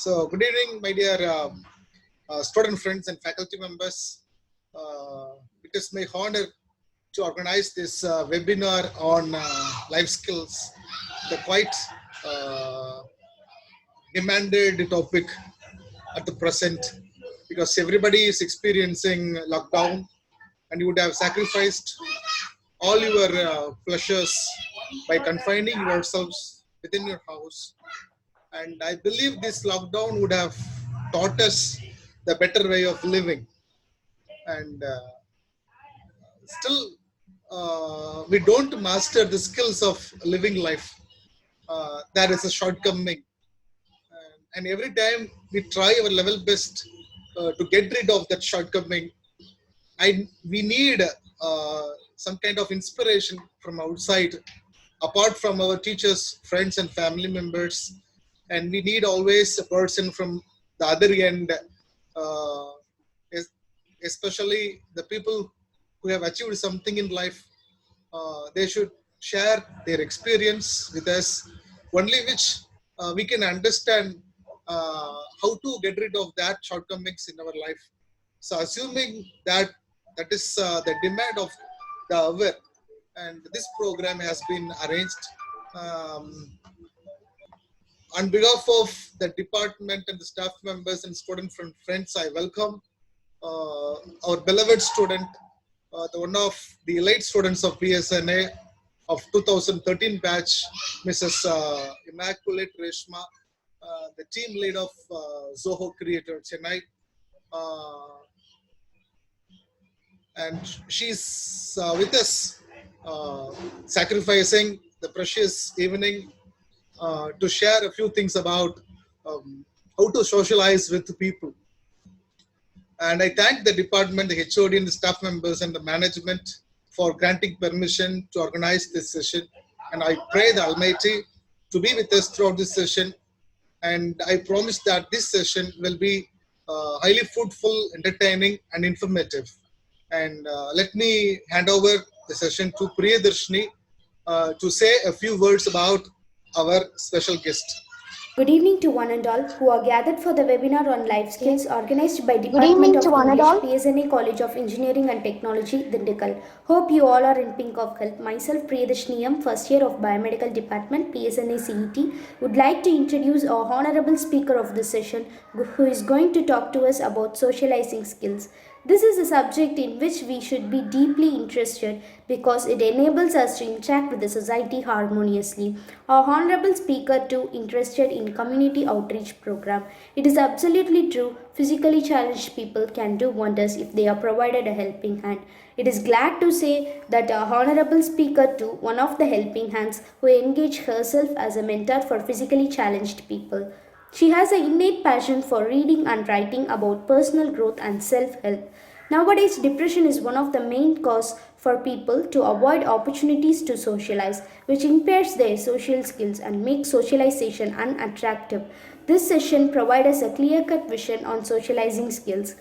So, good evening, my dear student friends and faculty members. It is my honor to organize this webinar on life skills, the quite uh, demanded topic at the present, because everybody is experiencing lockdown and you would have sacrificed all your pleasures by confining yourselves within your house. And I believe this lockdown would have taught us the better way of living. And still, we don't master the skills of living life. That is a shortcoming. And every time we try our level best to get rid of that shortcoming, we need some kind of inspiration from outside, apart from our teachers, friends, and family members. And we need always a person from the other end, uh, especially the people who have achieved something in life. They should share their experience with us, only which we can understand how to get rid of that shortcomings in our life. So, assuming that that is the demand of the hour, and this program has been arranged. Um, on behalf of the department and the staff members and student friends, I welcome our beloved student, one of the elite students of PSNA of 2013 batch, Mrs. Immaculate Reshma, the team lead of Zoho Creator Chennai. And she's with us, sacrificing the precious evening to share a few things about how to socialize with people. And I thank the department, the HOD, and the staff members and the management for granting permission to organize this session. And I pray the Almighty to be with us throughout this session. And I promise that this session will be highly fruitful, entertaining, and informative. And let me hand over the session to Priyadarshini to say a few words about our special guest. Good evening to one and all who are gathered for the webinar on life skills organized by Good Department evening of to one and English, all. PSNA College of Engineering and Technology, Dindikal. Hope you all are in pink of health. Myself, Priyadarshini, first year of Biomedical Department, PSNA CET, would like to introduce our honorable speaker of this session, who is going to talk to us about socializing skills. This is a subject in which we should be deeply interested because it enables us to interact with the society harmoniously. Our honorable speaker too interested in community outreach program. It is absolutely true, physically challenged people can do wonders if they are provided a helping hand. It is glad to say that our honorable speaker too, one of the helping hands who engaged herself as a mentor for physically challenged people. She has an innate passion for reading and writing about personal growth and self-help. Nowadays, depression is one of the main causes for people to avoid opportunities to socialize, which impairs their social skills and makes socialization unattractive. This session provides us a clear-cut vision on socializing skills.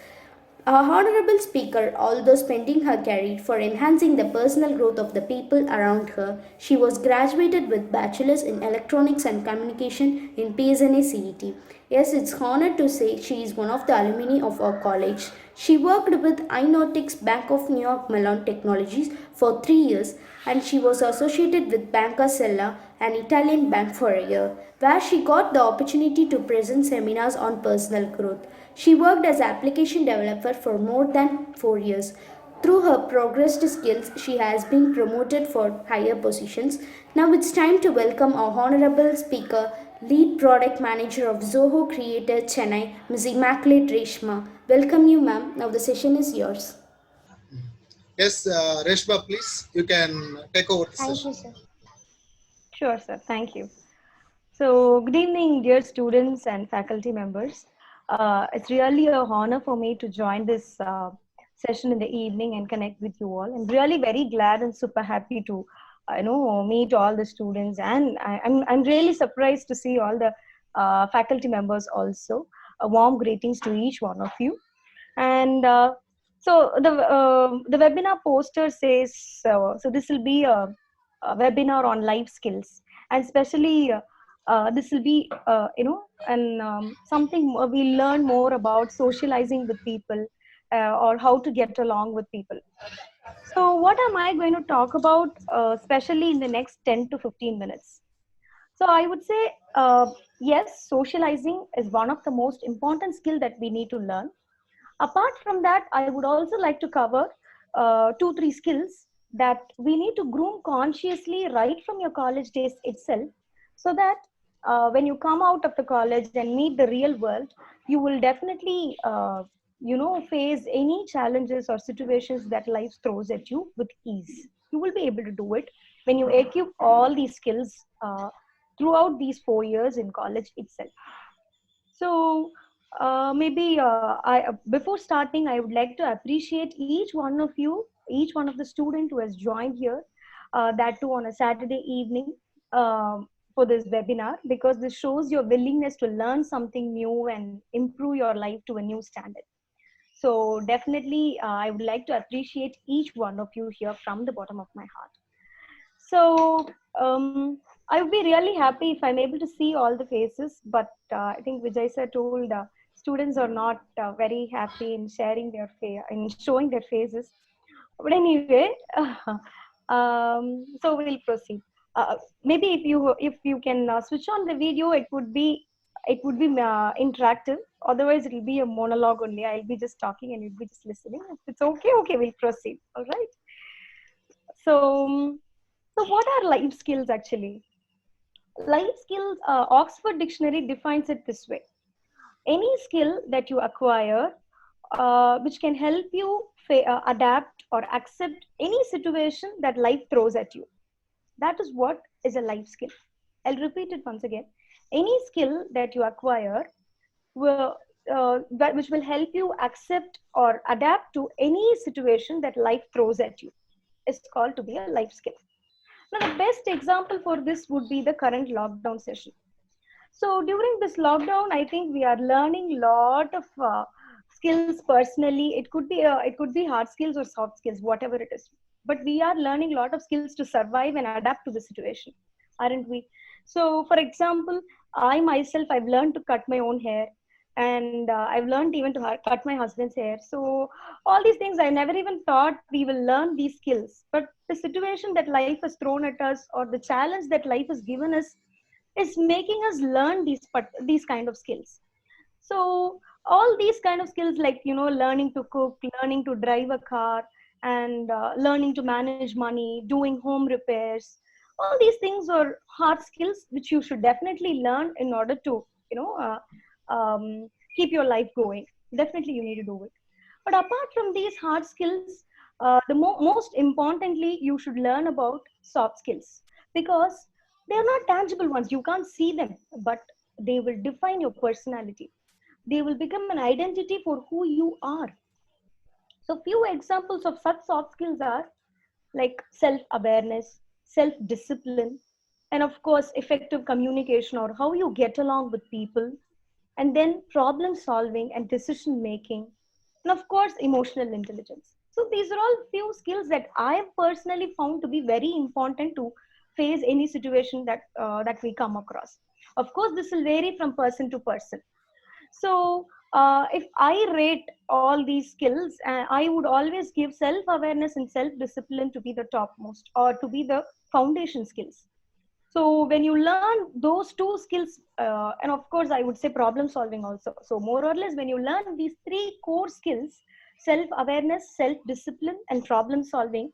Our honorable speaker, although spending her career for enhancing the personal growth of the people around her, she was graduated with bachelor's in electronics and communication in PSNA CET. Yes, it's honor to say she is one of the alumni of our college. She worked with Inotics Bank of New York Mellon Technologies for 3 years, and she was associated with Banca Sella, an Italian bank, for a year, where she got the opportunity to present seminars on personal growth. She worked as application developer for more than 4 years. Through her progressed skills, she has been promoted for higher positions. Now it's time to welcome our honorable speaker, lead product manager of Zoho Creator Chennai, Ms. Immaculate Reshma. Welcome you, ma'am. Now the session is yours. Yes, Reshma, please, you can take over the Thank session. you, sir. Sure, sir. Thank you. So, good evening, dear students and faculty members. It's really a honor for me to join this session in the evening and connect with you all. I'm really very glad and super happy to, meet all the students, and I'm really surprised to see all the faculty members also. A warm greetings to each one of you. And so the webinar poster says so this will be a webinar on life skills, and especially This will be, and something we learn more about socializing with people, or how to get along with people. So, what am I going to talk about, especially in the next 10 to 15 minutes? So, I would say, yes, socializing is one of the most important skill that we need to learn. Apart from that, I would also like to cover two, three skills that we need to groom consciously right from your college days itself, so that when you come out of the college and meet the real world, you will definitely, face any challenges or situations that life throws at you with ease. You will be able to do it when you equip all these skills throughout these 4 years in college itself. So maybe before starting, I would like to appreciate each one of you, each one of the student who has joined here, that too on a Saturday evening, for this webinar, because this shows your willingness to learn something new and improve your life to a new standard. So definitely, I would like to appreciate each one of you here from the bottom of my heart. So I would be really happy if I'm able to see all the faces, but I think Vijay sir told students are not very happy in sharing their in showing their faces. But anyway, so we'll proceed. Maybe if you can switch on the video, it would be interactive. Otherwise, it'll be a monologue only. I'll be just talking and you'll be just listening. If it's okay, okay, we'll proceed. All right. So, so what are life skills actually? Life skills, Oxford Dictionary defines it this way: any skill that you acquire, which can help you adapt or accept any situation that life throws at you. That is what is a life skill. I'll repeat it once again. Any skill that you acquire which will help you accept or adapt to any situation that life throws at you is called to be a life skill. Now, the best example for this would be the current lockdown session. So during this lockdown, I think we are learning a lot of skills personally. It could be hard skills or soft skills, whatever it is. But we are learning a lot of skills to survive and adapt to the situation, aren't we? So, for example, I myself, I've learned to cut my own hair, and I've learned even to cut my husband's hair. So all these things, I never even thought we will learn these skills. But the situation that life has thrown at us, or the challenge that life has given us, is making us learn these kind of skills. So all these kind of skills, like learning to cook, learning to drive a car, and learning to manage money, doing home repairs, all these things are hard skills which you should definitely learn in order to keep your life going. Definitely you need to do it. But apart from these hard skills, most importantly, you should learn about soft skills, because they're not tangible ones. You can't see them, but they will define your personality. They will become an identity for who you are. So few examples of such soft skills are like self-awareness, self-discipline, and of course, effective communication, or how you get along with people, and then problem solving and decision making, and of course, emotional intelligence. So these are all few skills that I have personally found to be very important to face any situation that we come across. Of course, this will vary from person to person. So if I rate all these skills, I would always give self-awareness and self-discipline to be the topmost, or to be the foundation skills. So when you learn those two skills, and of course, I would say problem solving also. So more or less, when you learn these three core skills, self-awareness, self-discipline, and problem solving,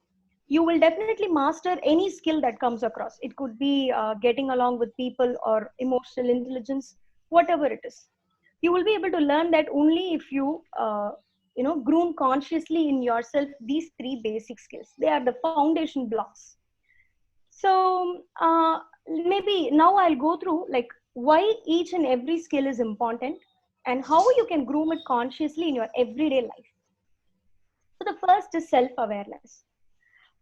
you will definitely master any skill that comes across. It could be getting along with people, or emotional intelligence, whatever it is. You will be able to learn that only if you groom consciously in yourself these three basic skills. They are the foundation blocks. So maybe now I'll go through like why each and every skill is important, and how you can groom it consciously in your everyday life. So the first is self-awareness.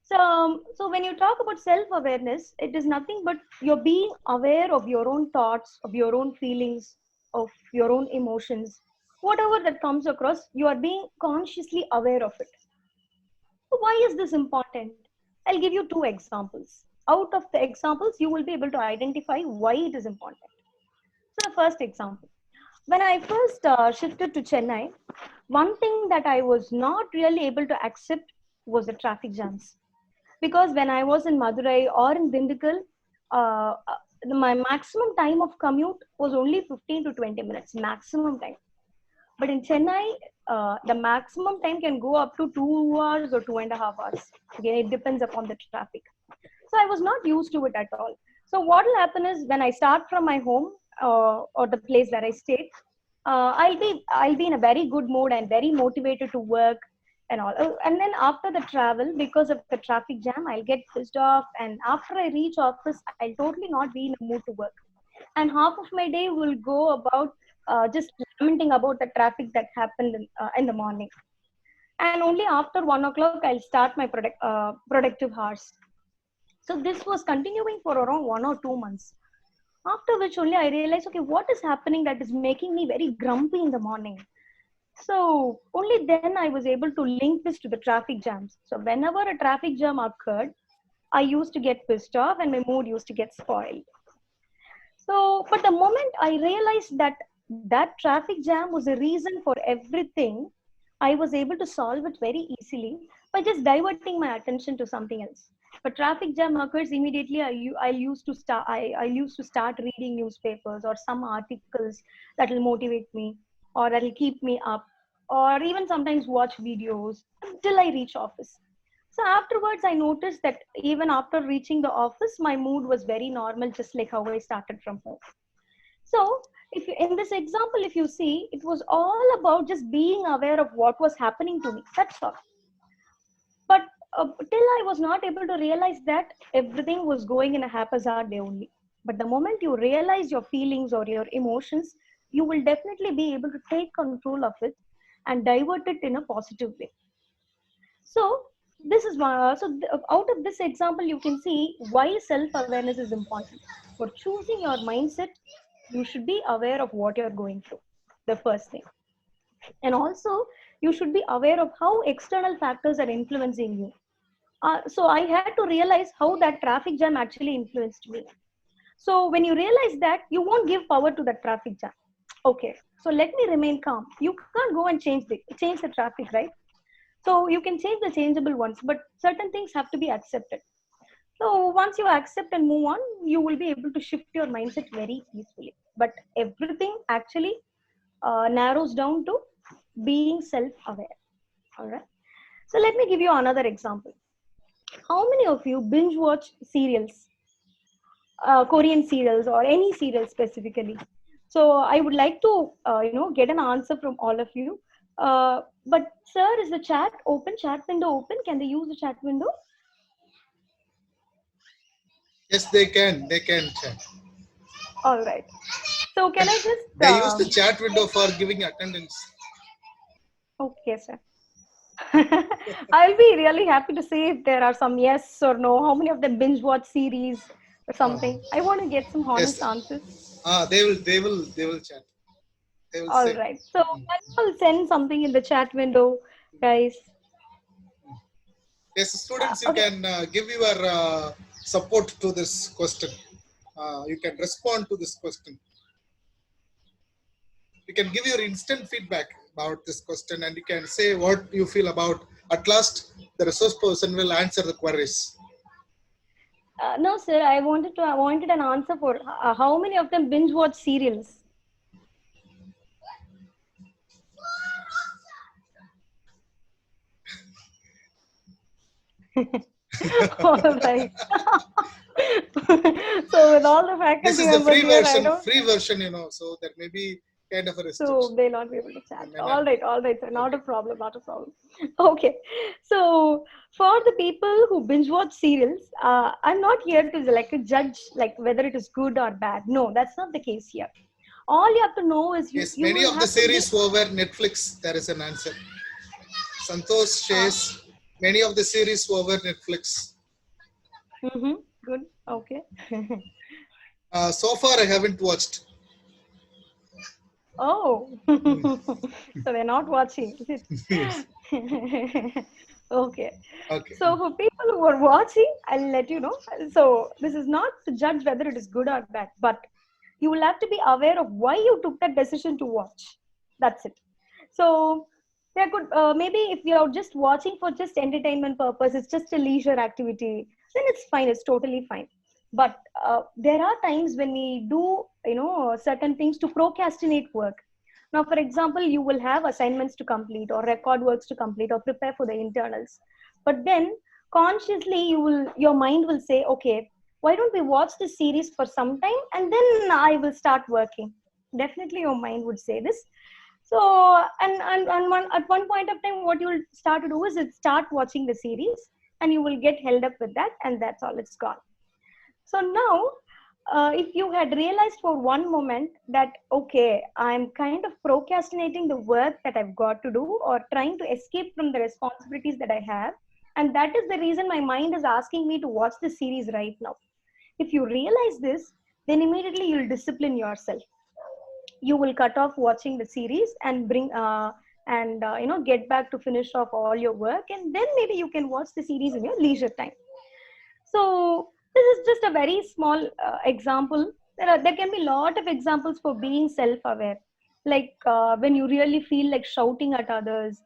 So when you talk about self-awareness, it is nothing but you're being aware of your own thoughts, of your own feelings, of your own emotions. Whatever that comes across, you are being consciously aware of it. So why is this important? I'll give you two examples. out of the examples, you will be able to identify why it is important. So the first example, when I first shifted to Chennai, one thing that I was not really able to accept was the traffic jams. Because when I was in Madurai or in Dindigul, my maximum time of commute was only 15 to 20 minutes, maximum time. But in Chennai, the maximum time can go up to 2 hours or 2.5 hours. Again, it depends upon the traffic. So I was not used to it at all. So what will happen is when I start from my home or the place where I stayed, I'll be in a very good mood and very motivated to work and all. And then after the travel, because of the traffic jam, I'll get pissed off. And after I reach office, I'll totally not be in the mood to work. And half of my day will go about just lamenting about the traffic that happened in the morning. And only after 1 o'clock, I'll start my productive hours. So this was continuing for around 1 or 2 months. After which only I realized, okay, what is happening that is making me very grumpy in the morning? So only then I was able to link this to the traffic jams. So whenever a traffic jam occurred, I used to get pissed off and my mood used to get spoiled. So, but the moment I realized that that traffic jam was the reason for everything, I was able to solve it very easily by just diverting my attention to something else. But traffic jam occurs immediately. I used to start reading newspapers or some articles that will motivate me or that will keep me up, or even sometimes watch videos until I reach office. So afterwards, I noticed that even after reaching the office, my mood was very normal, just like how I started from home. So if you, in this example, if you see, it was all about just being aware of what was happening to me. That's all. But till I was not able to realize that everything was going in a haphazard way only. But the moment you realize your feelings or your emotions, you will definitely be able to take control of it and divert it in a positive way. So this is one. Out of this example, you can see why self-awareness is important. For choosing your mindset, you should be aware of what you're going through. The first thing. And also, you should be aware of how external factors are influencing you. So I had to realize how that traffic jam actually influenced me. So when you realize that, you won't give power to the traffic jam. Okay, so let me remain calm. You can't go and change the traffic, right? So you can change the changeable ones, but certain things have to be accepted. So once you accept and move on, you will be able to shift your mindset very peacefully. But everything actually narrows down to being self-aware. All right. So let me give you another example. How many of you binge watch serials, Korean serials or any serial specifically? So I would like to, get an answer from all of you. But sir, is the chat window open? Can they use the chat window? Yes, they can chat. All right. So can I just... They use the chat window for giving attendance. Okay, sir. I'll be really happy to see if there are some yes or no. How many of them binge watch series or something? I want to get some honest answers. They will chat. They will All say. right. So I'll send something in the chat window, guys. Yes, students, you can give your support to this question. You can respond to this question. You can give your instant feedback about this question, and you can say what you feel about. At last, the resource person will answer the queries. No, sir. I wanted an answer for how many of them binge watch serials. All right. So with all the faculty This is the members free version, so there may be kind of a restriction. So they'll not be able to chat. All right, sir. Not a problem. Okay. So for the people who binge watch serials, I'm not here to judge whether it is good or bad. No, that's not the case here. All you have to know is many of the series over Netflix, there is an answer. Santosh shares many of the series over Netflix. Good. Okay. So far, I haven't watched. Oh, so they're not watching. Okay. Okay. So for people who are watching, I'll let you know. So this is not to judge whether it is good or bad, but you will have to be aware of why you took that decision to watch. That's it. So there could maybe if you're just watching for just entertainment purpose, it's just a leisure activity, then it's fine. It's totally fine. But there are times when we do, certain things to procrastinate work. Now, for example, you will have assignments to complete or record works to complete or prepare for the internals. But then consciously your mind will say, okay, why don't we watch this series for some time and then I will start working. Definitely your mind would say this. So, at one point of time, what you'll start to do is start watching the series and you will get held up with that and that's all, it's gone. So now, if you had realized for one moment that, okay, I'm kind of procrastinating the work that I've got to do or trying to escape from the responsibilities that I have, and that is the reason my mind is asking me to watch the series right now. If you realize this, then immediately you'll discipline yourself. You will cut off watching the series and get back to finish off all your work, and then maybe you can watch the series in your leisure time. So this is just a very small example. There can be a lot of examples for being self-aware, like when you really feel like shouting at others,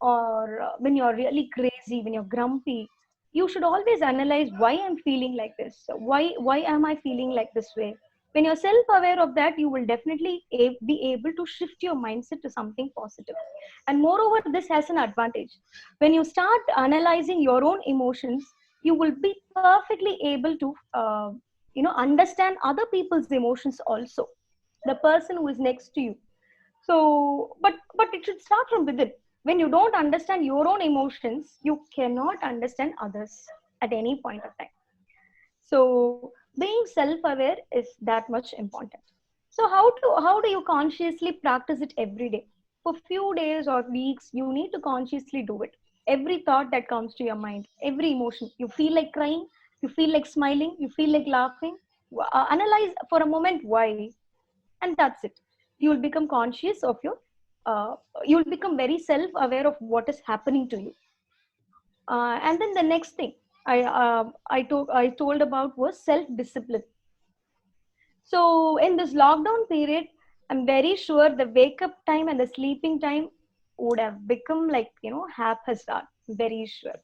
or when you're really crazy, when you're grumpy. You should always analyze why I'm feeling like this. Why am I feeling like this way? When you're self-aware of that, you will definitely be able to shift your mindset to something positive. And moreover, this has an advantage. When you start analyzing your own emotions, you will be perfectly able to understand other people's emotions also, the person who is next to you. So but it should start from within. When you don't understand your own emotions, you cannot understand others at any point of time. So being self-aware is that much important. So how do you consciously practice it every day? For few days or weeks, you need to consciously do it. Every thought that comes to your mind, every emotion, you feel like crying, you feel like smiling, you feel like laughing, analyze for a moment why, and that's it. You will become conscious of your you will become very self-aware of what is happening to you. And then the next thing I told about was self-discipline. So in this lockdown period, I'm very sure the wake up time and the sleeping time would have become like, haphazard. Very sure.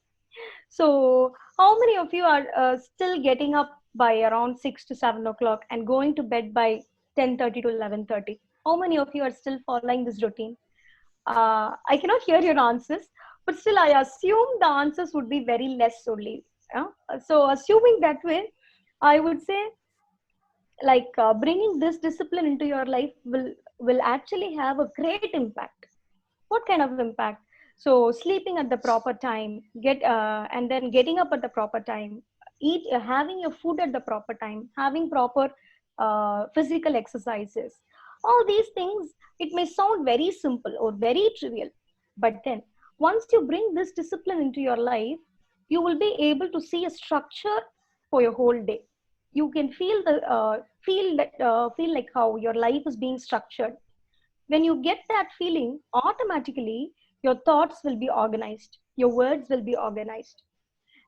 So how many of you are still getting up by around 6 to 7 o'clock and going to bed by 10:30 to 11:30? How many of you are still following this routine? I cannot hear your answers, but still I assume the answers would be very less only. Yeah? So assuming that way, I would say like bringing this discipline into your life will actually have a great impact. What kind of impact? So sleeping at the proper time, and then getting up at the proper time, having your food at the proper time, having proper physical exercises, all these things, it may sound very simple or very trivial, but then once you bring this discipline into your life, you will be able to see a structure for your whole day. You can feel like how your life is being structured. When you get that feeling, automatically your thoughts will be organized, your words will be organized,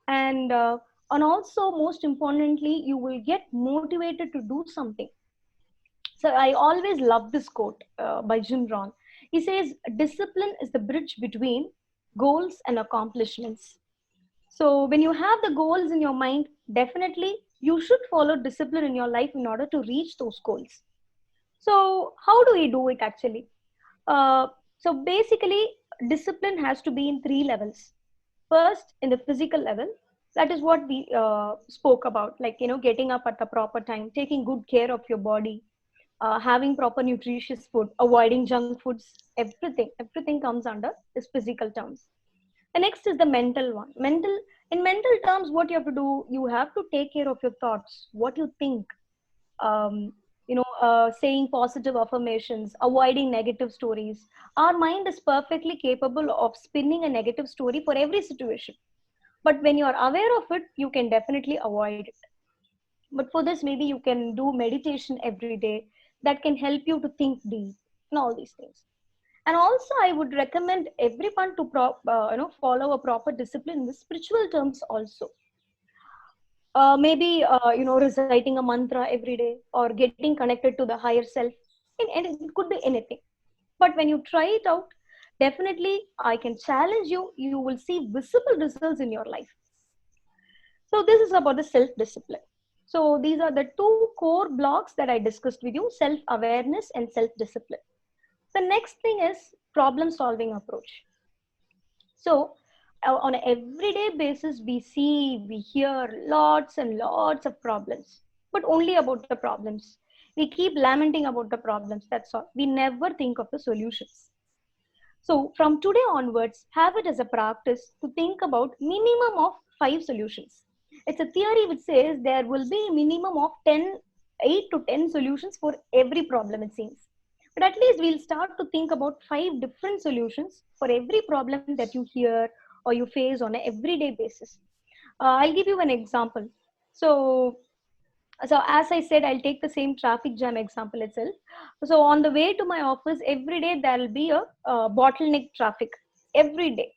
and also most importantly, you will get motivated to do something. So I always love this quote by Jim Rohn. He says, discipline is the bridge between goals and accomplishments. So when you have the goals in your mind, definitely you should follow discipline in your life in order to reach those goals. So how do we do it actually? Uh, so basically, discipline has to be in three levels. First, in the physical level, that is what we spoke about, like, getting up at the proper time, taking good care of your body, having proper nutritious food, avoiding junk foods, everything comes under this physical terms. The next is the mental one. In mental terms, what you have to do, you have to take care of your thoughts, what you think, saying positive affirmations, avoiding negative stories. Our mind is perfectly capable of spinning a negative story for every situation. But when you are aware of it, you can definitely avoid it. But for this, maybe you can do meditation every day that can help you to think deep and all these things. And also, I would recommend everyone to follow a proper discipline in the spiritual terms also. Maybe reciting a mantra every day or getting connected to the higher self. And it could be anything. But when you try it out, definitely I can challenge you. You will see visible results in your life. So this is about the self-discipline. So these are the two core blocks that I discussed with you: self-awareness and self-discipline. The next thing is problem-solving approach. So on an everyday basis, we see, we hear lots and lots of problems, but only about the problems. We keep lamenting about the problems. That's all. We never think of the solutions. So from today onwards, have it as a practice to think about minimum of 5 solutions. It's a theory which says there will be a minimum of 8 to 10 solutions for every problem, it seems. But at least we'll start to think about 5 different solutions for every problem that you hear or you face on an everyday basis. I'll give you an example. So as I said, I'll take the same traffic jam example itself. So on the way to my office, every day there'll be a bottleneck traffic every day.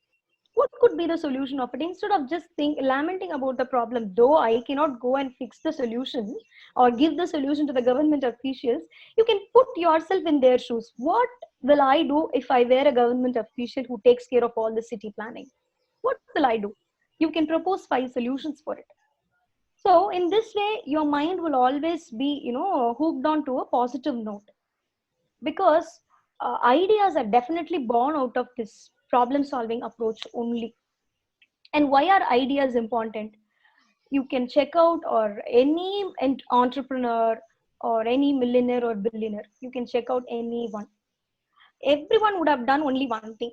What could be the solution of it? Instead of just lamenting about the problem, though I cannot go and fix the solution or give the solution to the government officials, you can put yourself in their shoes. What will I do if I were a government official who takes care of all the city planning? What will I do? You can propose 5 solutions for it. So in this way, your mind will always be, hooked on to a positive note, because ideas are definitely born out of this problem solving approach only. And why are ideas important? You can check out, or any entrepreneur or any millionaire or billionaire, you can check out anyone. Everyone would have done only one thing.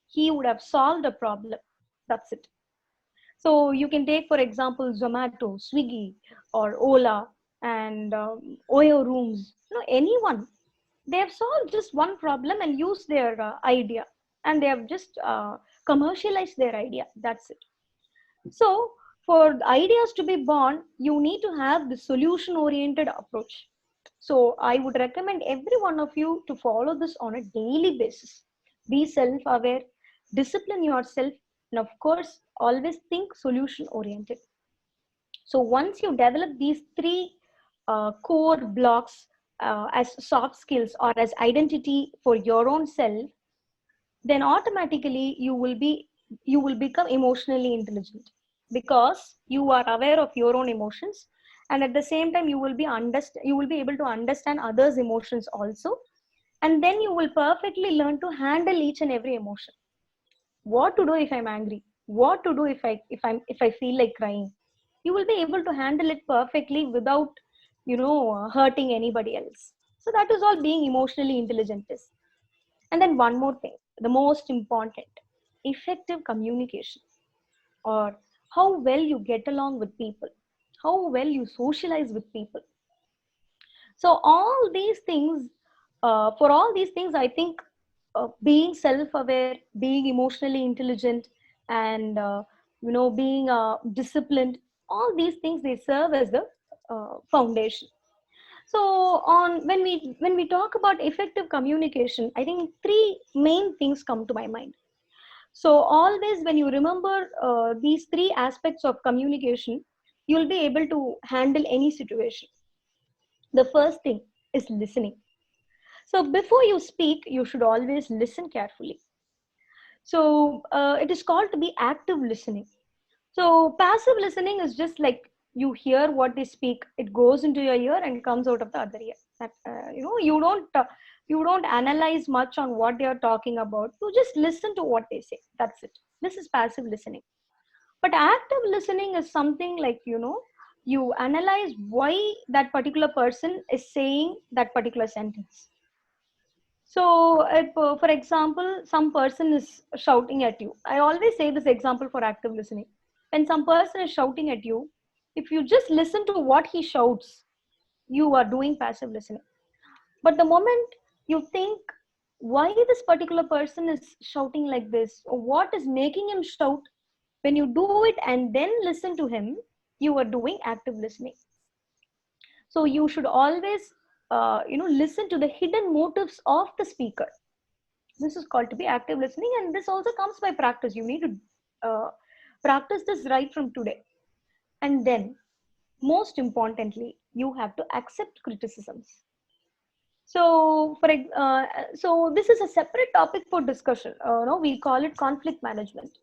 He would have solved a problem. That's it. So you can take, for example, Zomato, Swiggy, or Ola, and Oyo Rooms. Anyone. They have solved just one problem and used their idea, and they have just commercialized their idea. That's it. So for ideas to be born, you need to have the solution-oriented approach. So I would recommend every one of you to follow this on a daily basis. Be self-aware, discipline yourself, and of course, always think solution-oriented. So once you develop these 3 core blocks as soft skills or as identity for your own self, then automatically you will become emotionally intelligent, because you are aware of your own emotions, and at the same time you will be able to understand others' emotions also, and then you will perfectly learn to handle each and every emotion. What to do if I'm angry? What to do if I feel like crying? You will be able to handle it perfectly without hurting anybody else. So that is all being emotionally intelligent is. And then one more thing, the most important: effective communication, or how well you get along with people, how well you socialize with people. So all these things, for all these things, I think being self-aware, being emotionally intelligent, and being disciplined, all these things, they serve as the foundation. So when we talk about effective communication, I think 3 main things come to my mind. So always when you remember these 3 aspects of communication, you'll be able to handle any situation. The first thing is listening. So before you speak, you should always listen carefully. So it is called to be active listening. So passive listening is just like you hear what they speak, it goes into your ear and comes out of the other ear. That you don't analyze much on what they are talking about. You just listen to what they say. That's it. This is passive listening. But active listening is something like you analyze why that particular person is saying that particular sentence. So, for example, some person is shouting at you. I always say this example for active listening. When some person is shouting at you, if you just listen to what he shouts, you are doing passive listening. But the moment you think, why this particular person is shouting like this, or what is making him shout, when you do it and then listen to him, you are doing active listening. So you should always listen to the hidden motives of the speaker. This is called to be active listening, and this also comes by practice. You need to practice this right from today. And then, most importantly, you have to accept criticisms. So this is a separate topic for discussion. No, we call it conflict management.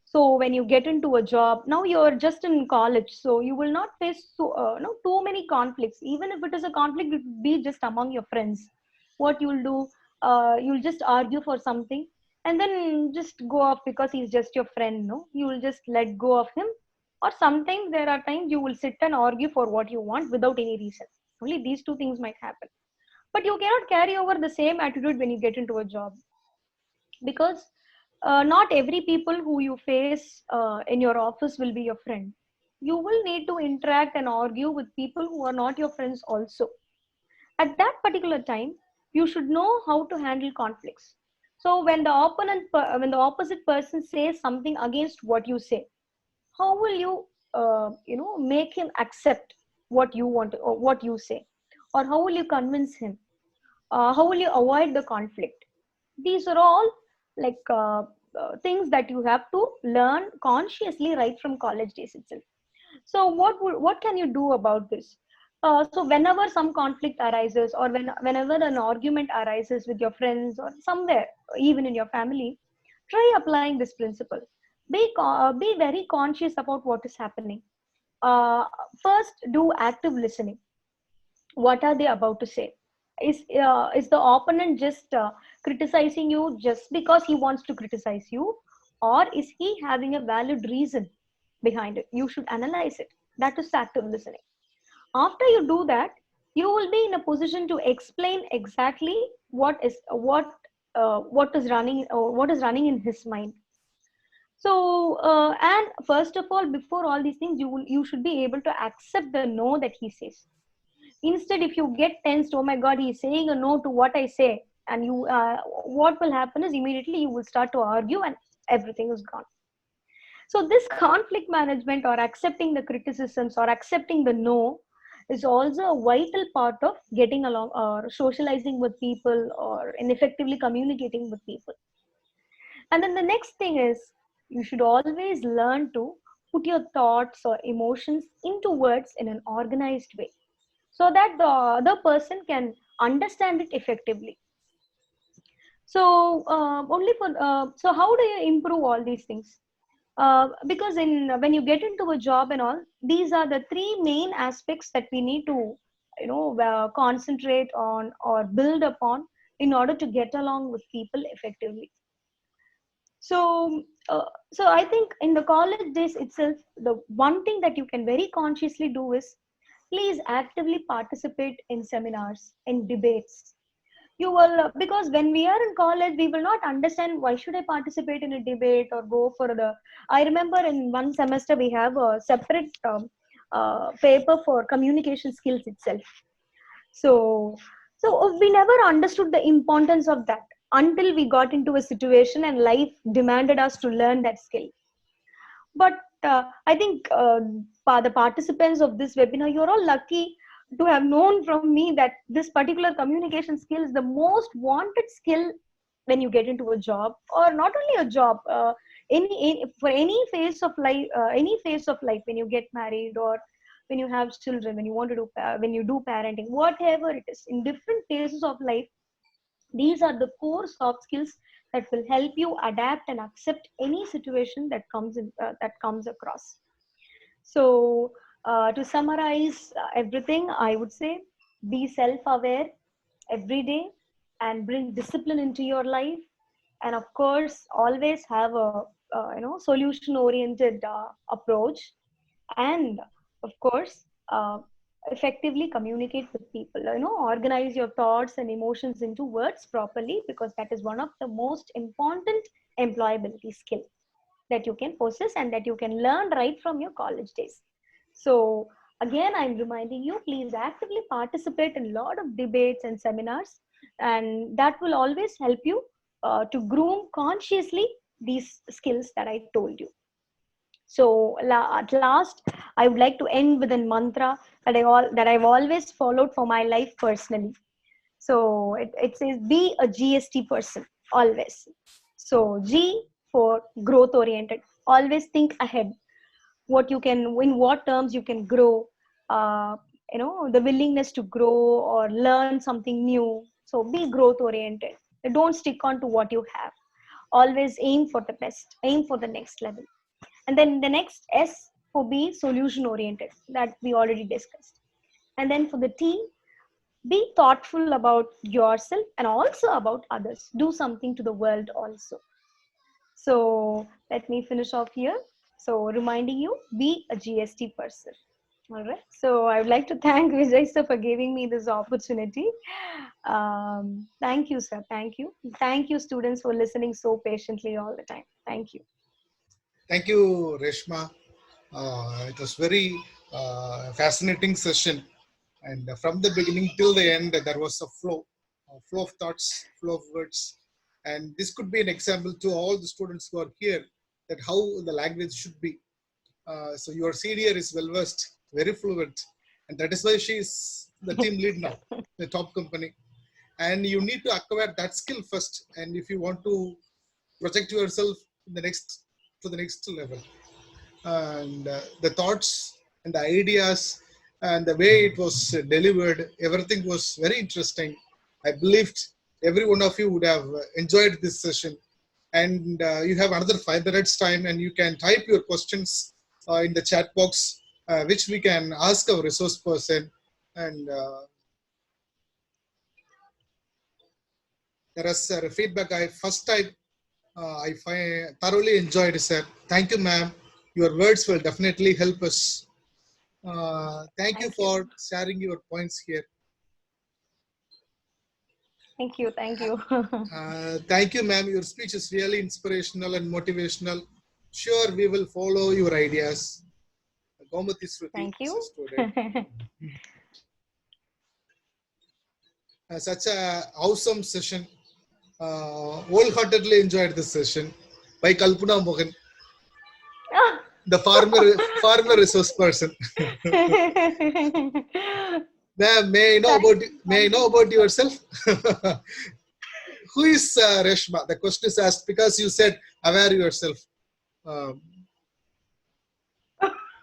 So when you get into a job, now you're just in college, so you will not face no, too many conflicts. Even if it is a conflict, it will be just among your friends. What you'll do, you'll just argue for something, and then just go off because he's just your friend. No, you will just let go of him. Or sometimes there are times you will sit and argue for what you want without any reason. Only these two things might happen. But you cannot carry over the same attitude when you get into a job, because not every people who you face in your office will be your friend. You will need to interact and argue with people who are not your friends also. At that particular time, you should know how to handle conflicts. So when when the opposite person says something against what you say, how will you make him accept what you want or what you say, or how will you convince him? How will you avoid the conflict? These are all like things that you have to learn consciously right from college days itself. So what can you do about this? So whenever some conflict arises, or whenever an argument arises with your friends or somewhere, even in your family, try applying this principle. Be very conscious about what is happening. uh, First, do active listening. What are they about to say? Is the opponent just criticizing you just because he wants to criticize you, or is he having a valid reason behind it? You should analyze it. That is active listening. After you do that, you will be in a position to explain exactly what is running, or what is running in his mind. So and first of all, before all these things, you should be able to accept the no that he says. Instead, if you get tensed, oh my god, he's saying a no to what I say, and you what will happen is immediately you will start to argue and everything is gone. So this conflict management, or accepting the criticisms, or accepting the no, is also a vital part of getting along or socializing with people, or in effectively communicating with people. And then the next thing is, you should always learn to put your thoughts or emotions into words in an organized way, so that the other person can understand it effectively. So only for so how do you improve all these things? Because when you get into a job and all, these are the three main aspects that we need to concentrate on or build upon in order to get along with people effectively. So so I think in the college days itself, the one thing that you can very consciously do is, please actively participate in seminars, in debates. You will because when we are in college, we will not understand why should I participate in a debate or go for the. I remember in one semester we have a separate paper for communication skills itself. So we never understood the importance of that until we got into a situation and life demanded us to learn that skill. But I think the participants of this webinar, you're all lucky to have known from me that this particular communication skill is the most wanted skill when you get into a job, or not only a job, for any phase of life, when you get married, or when you have children, when you want to do when you do parenting, whatever it is, in different phases of life, these are the core soft skills that will help you adapt and accept any situation that comes across. So to summarize everything, I would say, be self-aware every day and bring discipline into your life, and of course always have a solution-oriented approach, and of course effectively communicate with people. Organize your thoughts and emotions into words properly, because that is one of the most important employability skill that you can possess and that you can learn right from your college days. So again, I'm reminding you, please actively participate in a lot of debates and seminars, and that will always help you to groom consciously these skills that I told you. So at last, I would like to end with a mantra that I've always followed for my life personally. So it says, be a GST person. always. So G for growth oriented. Always think ahead. What you can, in what terms you can grow. The willingness to grow or learn something new. So be growth oriented. Don't stick on to what you have. Always aim for the best. Aim for the next level. And then the next S for B, solution oriented, that we already discussed. And then for the T, be thoughtful about yourself and also about others. Do something to the world also. So let me finish off here. So reminding you, be a GST person. All right. So I would like to thank Vijay sir for giving me this opportunity. Thank you, sir. Thank you. Thank you, students, for listening so patiently all the time. Thank you. Thank you, Reshma. It was very fascinating session, and from the beginning till the end, there was a flow of thoughts, flow of words, and this could be an example to all the students who are here that how the language should be. So your senior is well versed, very fluent, and that is why she is the team lead now, the top company. And you need to acquire that skill first, and if you want to project yourself in the next to the next level, and the thoughts and the ideas and the way it was delivered, everything was very interesting. I believed every one of you would have enjoyed this session. And you have another 5 minutes time, and you can type your questions in the chat box, which we can ask our resource person. And there is feedback. I thoroughly enjoyed it, sir. Thank you, ma'am. Your words will definitely help us. Thank you for sharing your points here. Thank you. Thank you. Thank you, ma'am. Your speech is really inspirational and motivational. Sure, we will follow your ideas. Gomati Shruti, Thank you. Such a awesome session. Wholeheartedly enjoyed this session by Kalpana Mohan, the farmer resource person. Ma'am, may I know about yourself? Who is Reshma? The question is asked because you said aware yourself. Go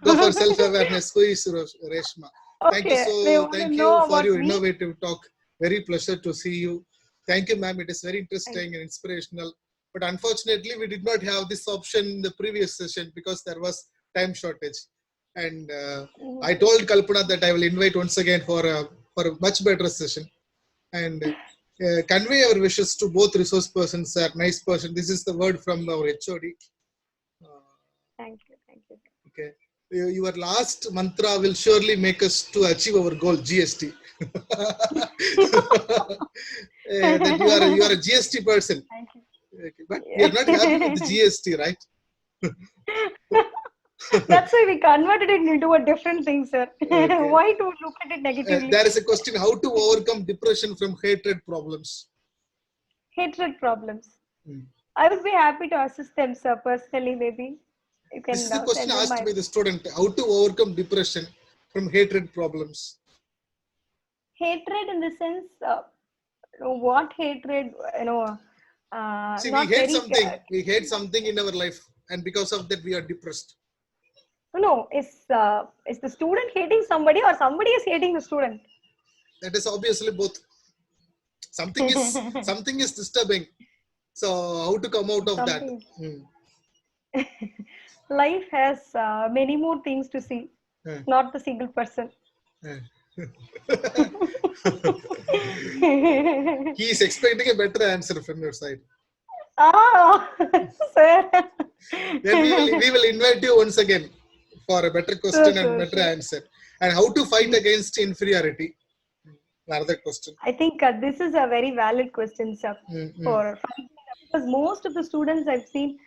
for self-awareness. Who is Reshma? Thank you for your innovative talk. Very pleasure to see you. Thank you, ma'am. It is very interesting and inspirational. But unfortunately, we did not have this option in the previous session because there was time shortage. And I told Kalpana that I will invite once again for a much better session. And convey our wishes to both resource persons, sir. Nice person. This is the word from our HOD. Thank you. Thank you. Okay. Your last mantra will surely make us to achieve our goal, GST. That you are a GST person. Thank you. Okay. But we are not happy with the GST, right? That's why we converted it into a different thing, sir. Okay. Why to look at it negatively? There is a question: how to overcome depression from hatred problems? Hatred problems. I would be happy to assist them, sir. Personally, maybe you can. This is the question asked by the student: how to overcome depression from hatred problems? Hatred, in the sense, what hatred? See, we hate something in our life, and because of that, we are depressed. No, is the student hating somebody, or somebody is hating the student? That is obviously both. Something is disturbing. So how to come out of that? Life has many more things to see, not the single person. He is expecting a better answer from your side. Oh, sir. Then we will invite you once again for a better question and better answer. And how to fight against inferiority? Another question. I think this is a very valid question, sir. Because most of the students I've seen,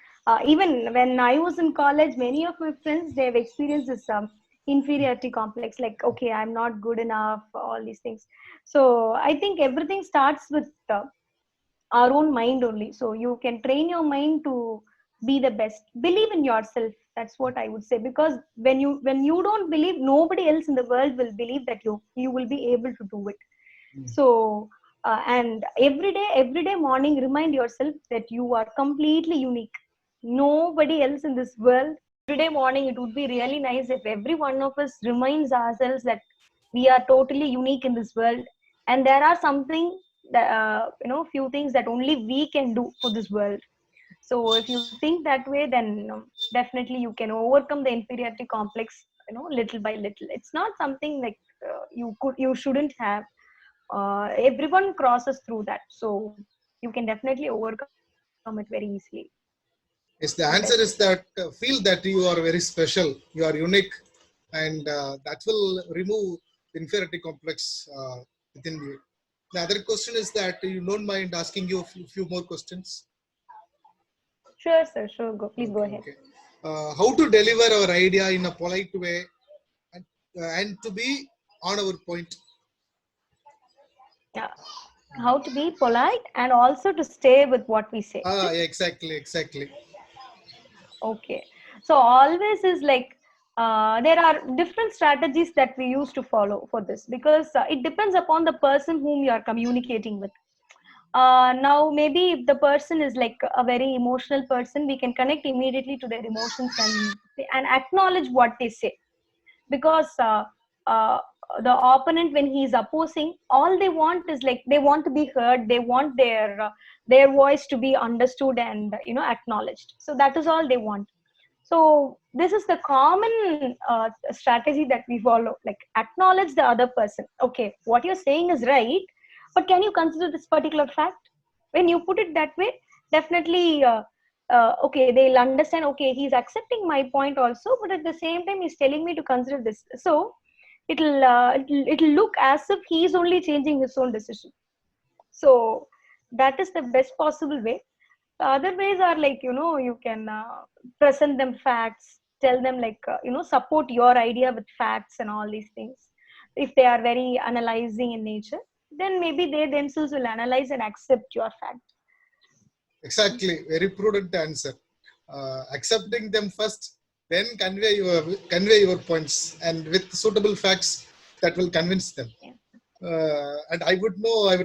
even when I was in college, many of my friends, they have experienced this inferiority complex, like, okay, I'm not good enough, all these things. So I think everything starts with our own mind only. So you can train your mind to be the best. Believe in yourself. That's what I would say. Because when you don't believe, nobody else in the world will believe that you will be able to do it. So And every day morning, remind yourself that you are completely unique. Nobody else in this world. Every day morning, it would be really nice if every one of us reminds ourselves that we are totally unique in this world, and there are something that few things that only we can do for this world. So if you think that way, then definitely you can overcome the inferiority complex, little by little. It's not something like you shouldn't have. Everyone crosses through that, so you can definitely overcome it very easily. Yes, the answer is that feel that you are very special, you are unique, and that will remove inferiority complex within you. The other question is that you don't mind asking you a few more questions. Sure, sir. Sure. Please go Okay, ahead. okay. How to deliver our idea in a polite way and to be on our point. Yeah. How to be polite and also to stay with what we say. Yeah, exactly. Okay. So always is like there are different strategies that we use to follow for this, because it depends upon the person whom you are communicating with. Now maybe if the person is like a very emotional person, we can connect immediately to their emotions and acknowledge what they say, because uh, the opponent, when he is opposing, all they want is like they want to be heard, they want their voice to be understood and acknowledged. So that is all they want. So this is the common strategy that we follow, like acknowledge the other person. Okay, what you're saying is right, but can you consider this particular fact? When you put it that way, definitely okay, they'll understand. Okay, he's accepting my point also, but at the same time he's telling me to consider this. So it'll look as if he's only changing his own decision. So that is the best possible way. The other ways are like, you can present them facts, tell them like, support your idea with facts and all these things. If they are very analyzing in nature, then maybe they themselves will analyze and accept your fact. Exactly, very prudent answer. Accepting them first, then convey your points, and with suitable facts that will convince them. Yeah. And I would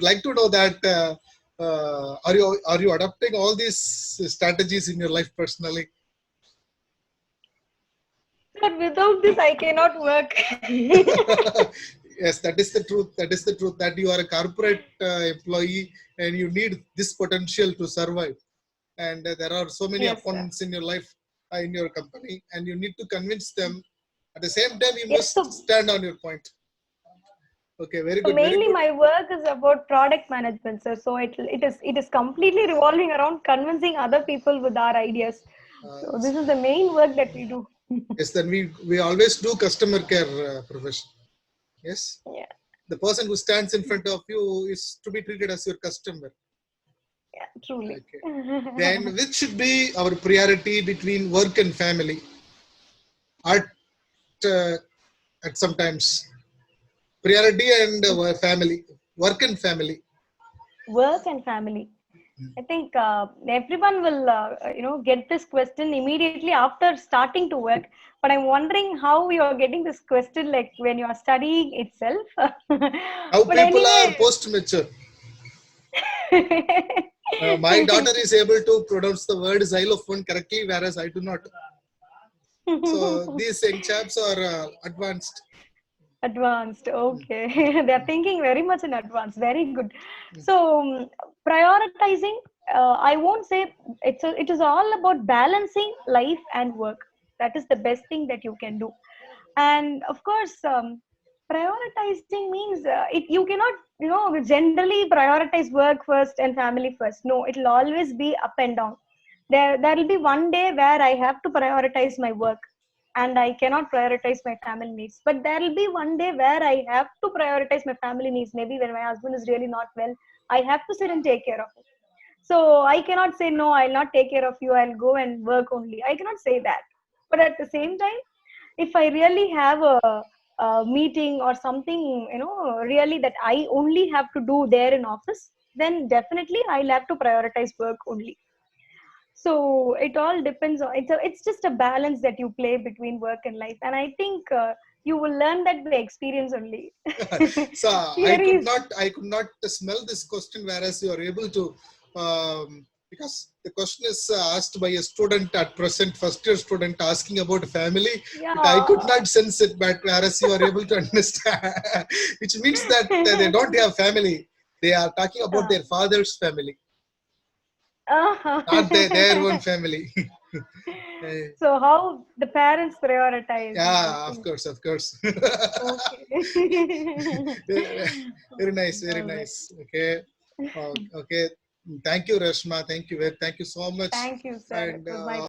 like to know that are you adopting all these strategies in your life personally? But without this, I cannot work. Yes, that is the truth. That is the truth, that you are a corporate employee and you need this potential to survive. And there are so many Yes, sir. opponents in your life, in your company, and you need to convince them. At the same time, you Yes, must stand on your point. Okay, very so good, very mainly good. my work is about product management, sir. So it is completely revolving around convincing other people with our ideas. So this is the main work that we do. Yes, then we always do customer care profession. Yes, Yeah, the person who stands in front of you is to be treated as your customer. yeah, truly. Okay. Then which should be our priority between work and family? At uh, at sometimes priority and family, work and family. Work and family. I think everyone will, get this question immediately after starting to work. But I'm wondering how you're getting this question, like when you are studying itself. How But people are anyway. post mature. My daughter is able to pronounce the word xylophone correctly, whereas I do not. So these young chaps are advanced. Advanced, okay. They're thinking very much in advance. Very good. So prioritizing, I won't say it is all about balancing life and work. That is the best thing that you can do. And of course, prioritizing means you cannot, generally prioritize work first and family first. No, it will always be up and down. There will be one day where I have to prioritize my work and I cannot prioritize my family needs. But there will be one day where I have to prioritize my family needs. Maybe when my husband is really not well, I have to sit and take care of him. So I cannot say, no, I'll not take care of you, I'll go and work only. I cannot say that. But at the same time, if I really have a meeting or something, really that I only have to do there in office, then definitely I'll have to prioritize work only. So it all depends on it's just a balance that you play between work and life. And I think You will learn that by experience only. So I Theory could not smell this question, whereas you are able to, because the question is asked by a student at present, first year student asking about family, but I could yeah. not sense it, but whereas you are able to understand, which means that they don't have family. They are talking about their father's family, not their own family. So how the parents prioritize is Yeah, of something. course, of course. Okay. Very nice, very All right. nice. Okay. Okay. Thank you, Rashma. Thank you so much. Thank you, sir. It And was my